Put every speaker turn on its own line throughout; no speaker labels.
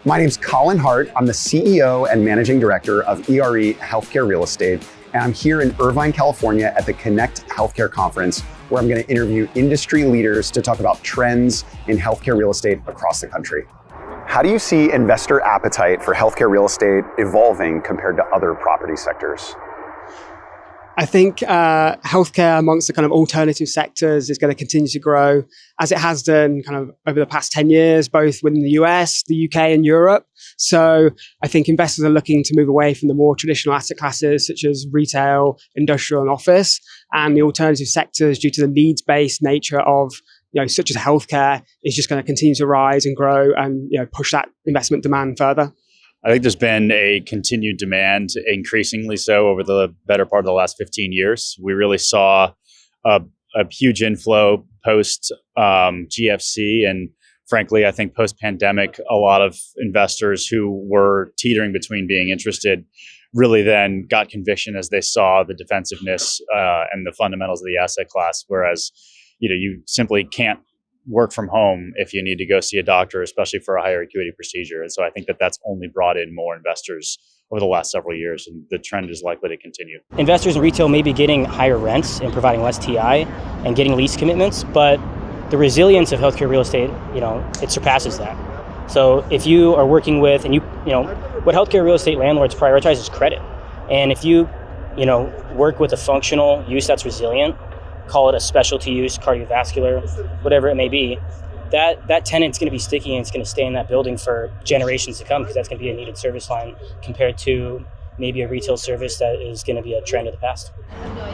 My name's Colin Hart. I'm the CEO and Managing Director of ERE Healthcare Real Estate, and I'm here in Irvine, California at the Connect Healthcare Conference, where I'm going to interview industry leaders to talk about trends in healthcare real estate across the country. How do you see investor appetite for healthcare real estate evolving compared to other property sectors?
I think healthcare amongst the kind of alternative sectors is going to continue to grow as it has done kind of over the past 10 years, both within the US, the UK and Europe. So I think investors are looking to move away from the more traditional asset classes such as retail, industrial and office, and the alternative sectors due to the needs-based nature of such as healthcare is just going to continue to rise and grow and push that investment demand further.
I think there's been a continued demand, increasingly so over the better part of the last 15 years. We really saw a huge inflow post GFC. And frankly, I think post-pandemic, a lot of investors who were teetering between being interested really then got conviction as they saw the defensiveness and the fundamentals of the asset class. Whereas, you simply can't work from home if you need to go see a doctor, especially for a higher acuity procedure. And so I think that that's only brought in more investors over the last several years, and the trend is likely to continue.
Investors in retail may be getting higher rents and providing less TI and getting lease commitments, but the resilience of healthcare real estate, it surpasses that. So if you are working with, and what healthcare real estate landlords prioritize is credit. And if you, work with a functional use that's resilient, call it a specialty use, cardiovascular, whatever it may be, that tenant's going to be sticky and it's going to stay in that building for generations to come because that's going to be a needed service line compared to maybe a retail service that is going to be a trend of the past.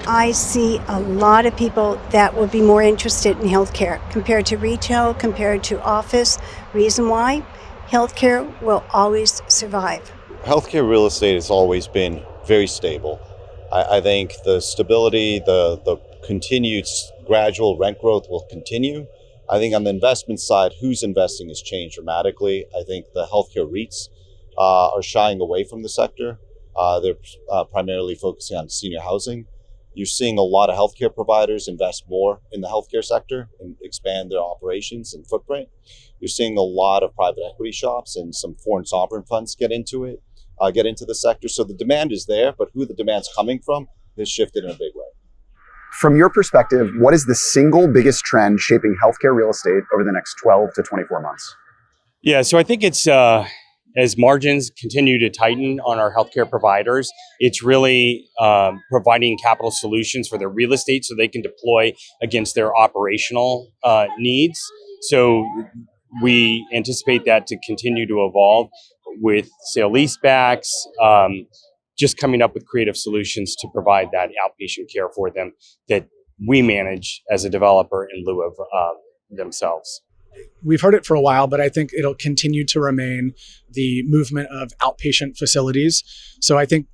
I see a lot of people that would be more interested in healthcare compared to retail, compared to office. Reason why? Healthcare will always survive.
Healthcare real estate has always been very stable. I think the stability, the continued gradual rent growth will continue. I think on the investment side, who's investing has changed dramatically. I think the healthcare REITs are shying away from the sector. They're primarily focusing on senior housing. You're seeing a lot of healthcare providers invest more in the healthcare sector and expand their operations and footprint. You're seeing a lot of private equity shops and some foreign sovereign funds get into the sector. So the demand is there, but who the demand's coming from has shifted in a big way.
From your perspective, what is the single biggest trend shaping healthcare real estate over the next 12 to 24 months?
Yeah, so I think it's as margins continue to tighten on our healthcare providers, it's really providing capital solutions for their real estate so they can deploy against their operational needs. So we anticipate that to continue to evolve with sale leasebacks, just coming up with creative solutions to provide that outpatient care for them that we manage as a developer in lieu of themselves.
We've heard it for a while, but I think it'll continue to remain the movement of outpatient facilities. So I think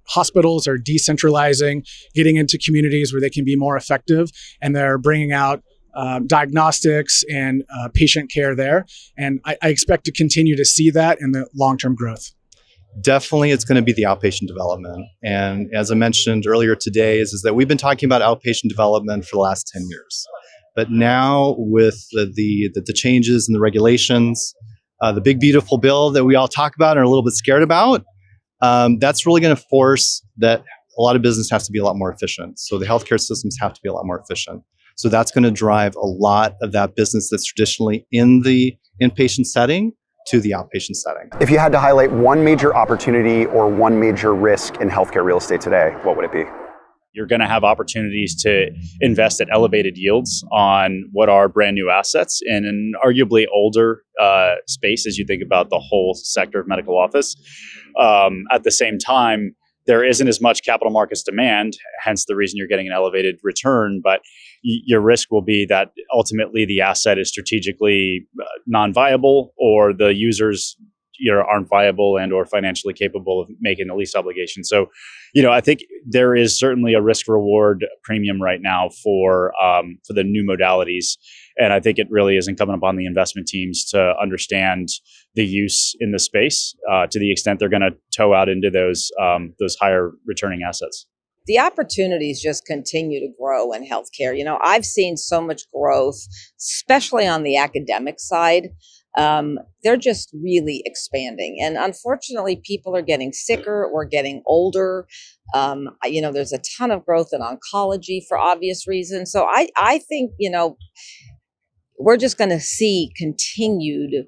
hospitals are decentralizing, getting into communities where they can be more effective, and they're bringing out diagnostics and patient care there. And I expect to continue to see that in the long-term growth.
Definitely, it's going to be the outpatient development. And as I mentioned earlier today, is that we've been talking about outpatient development for the last 10 years. But now with the changes in the regulations, the big, beautiful bill that we all talk about and are a little bit scared about, that's really going to force that a lot of business has to be a lot more efficient. So the healthcare systems have to be a lot more efficient. So that's going to drive a lot of that business that's traditionally in the inpatient setting to the outpatient setting.
If you had to highlight one major opportunity or one major risk in healthcare real estate today, what would it be?
You're going to have opportunities to invest at elevated yields on what are brand new assets in an arguably older space as you think about the whole sector of medical office. At the same time, there isn't as much capital markets demand, hence the reason you're getting an elevated return. But your risk will be that ultimately the asset is strategically non-viable, or the users aren't viable and or financially capable of making the lease obligation. So, I think there is certainly a risk reward premium right now for the new modalities. And I think it really is incumbent upon the investment teams to understand the use in the space to the extent they're going to toe out into those higher returning assets.
The opportunities just continue to grow in healthcare. I've seen so much growth, especially on the academic side. They're just really expanding. And unfortunately, people are getting sicker or getting older. There's a ton of growth in oncology for obvious reasons. So I think, we're just going to see continued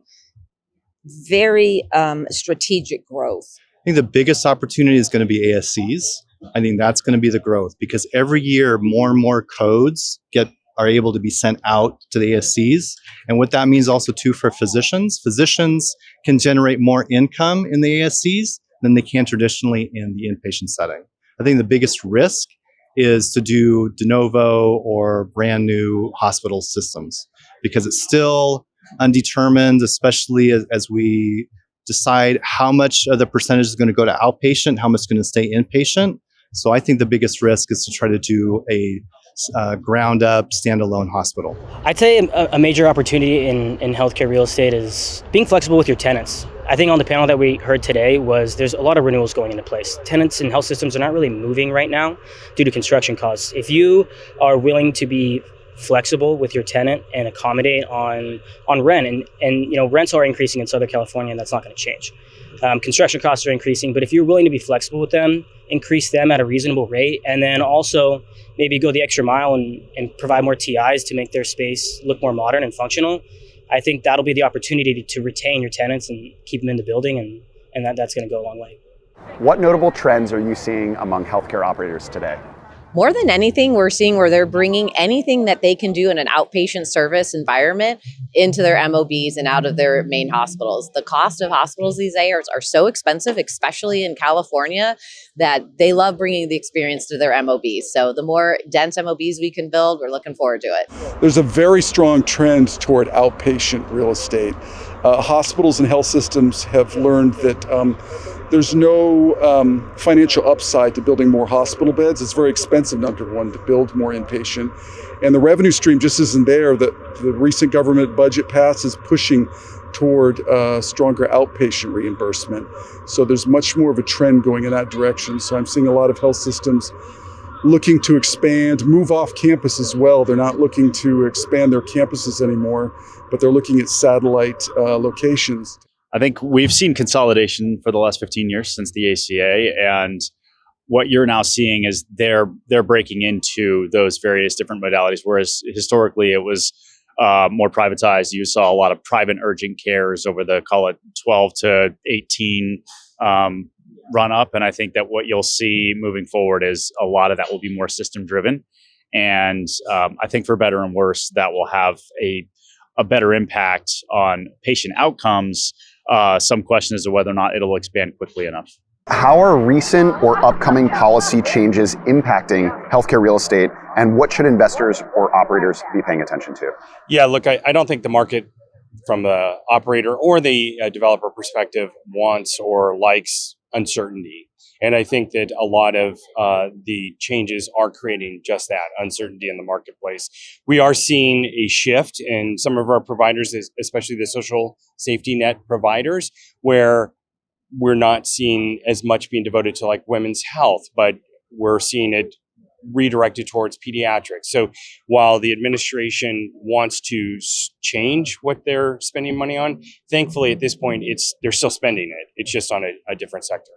very strategic growth.
I think the biggest opportunity is going to be ASCs. I think that's going to be the growth because every year more and more codes are able to be sent out to the ASCs. And what that means also too for physicians. Physicians can generate more income in the ASCs than they can traditionally in the inpatient setting. I think the biggest risk is to do de novo or brand new hospital systems because it's still undetermined, especially as we decide how much of the percentage is going to go to outpatient, how much is going to stay inpatient. So I think the biggest risk is to try to do a ground up standalone hospital.
I'd say a major opportunity in healthcare real estate is being flexible with your tenants. I think on the panel that we heard today there's a lot of renewals going into place. Tenants in health systems are not really moving right now due to construction costs. If you are willing to be flexible with your tenant and accommodate on rent, and rents are increasing in Southern California, and that's not going to change. Construction costs are increasing, but if you're willing to be flexible with them, increase them at a reasonable rate, and then also maybe go the extra mile and provide more TIs to make their space look more modern and functional, I think that'll be the opportunity to retain your tenants and keep them in the building, and that's going to go a long way.
What notable trends are you seeing among healthcare operators today?
More than anything, we're seeing where they're bringing anything that they can do in an outpatient service environment into their MOBs and out of their main hospitals. The cost of hospitals these days are so expensive, especially in California, that they love bringing the experience to their MOBs. So the more dense MOBs we can build, we're looking forward to it.
There's a very strong trend toward outpatient real estate. Hospitals and health systems have learned that there's no financial upside to building more hospital beds. It's very expensive, number one, to build more inpatient. And the revenue stream just isn't there. The recent government budget pass is pushing toward stronger outpatient reimbursement. So there's much more of a trend going in that direction. So I'm seeing a lot of health systems looking to expand, move off campus as well. They're not looking to expand their campuses anymore, but they're looking at satellite locations.
I think we've seen consolidation for the last 15 years since the ACA, and what you're now seeing is they're breaking into those various different modalities, whereas historically it was more privatized. You saw a lot of private urgent cares over the, call it 12 to 18 run up, and I think that what you'll see moving forward is a lot of that will be more system driven, and I think for better and worse, that will have a better impact on patient outcomes. Some question as to whether or not it'll expand quickly enough.
How are recent or upcoming policy changes impacting healthcare real estate, and what should investors or operators be paying attention to?
Yeah, look, I don't think the market from the operator or the developer perspective wants or likes uncertainty. And I think that a lot of the changes are creating just that uncertainty in the marketplace. We are seeing a shift in some of our providers, especially the social safety net providers, where we're not seeing as much being devoted to like women's health, but we're seeing it redirected towards pediatrics. So while the administration wants to change what they're spending money on, thankfully at this point, they're still spending it. It's just on a different sector.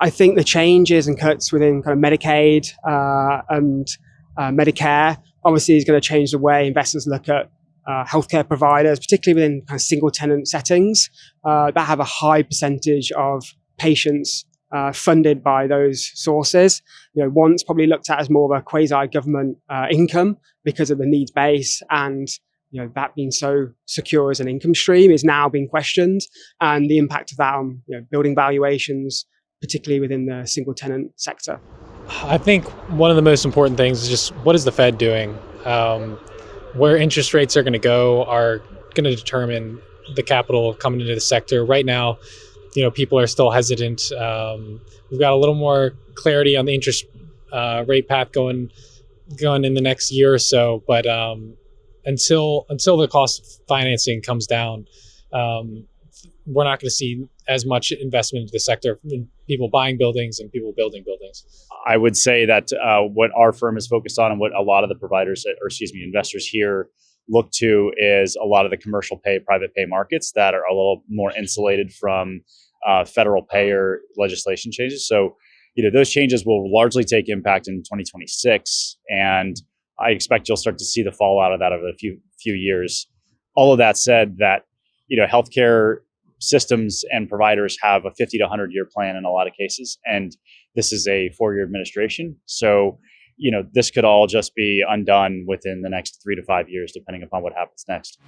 I think the changes and cuts within kind of Medicaid and Medicare obviously is going to change the way investors look at healthcare providers, particularly within kind of single tenant settings that have a high percentage of patients funded by those sources. Once probably looked at as more of a quasi-government income because of the needs base, and that being so secure as an income stream is now being questioned, and the impact of that on building valuations, particularly within the single tenant sector.
I think one of the most important things is just what is the Fed doing? Where interest rates are going to go are going to determine the capital coming into the sector. Right now, people are still hesitant. We've got a little more clarity on the interest rate path going in the next year or so, but until the cost of financing comes down, we're not going to see as much investment into the sector, people buying buildings and people building buildings.
I would say that what our firm is focused on and what a lot of the investors here look to is a lot of the commercial pay, private pay markets that are a little more insulated from federal payer legislation changes. So, those changes will largely take impact in 2026, and I expect you'll start to see the fallout of that over a few years. All of that said, that healthcare systems and providers have a 50 to 100 year plan in a lot of cases, and this is a 4-year administration. So, this could all just be undone within the next 3 to 5 years, depending upon what happens next.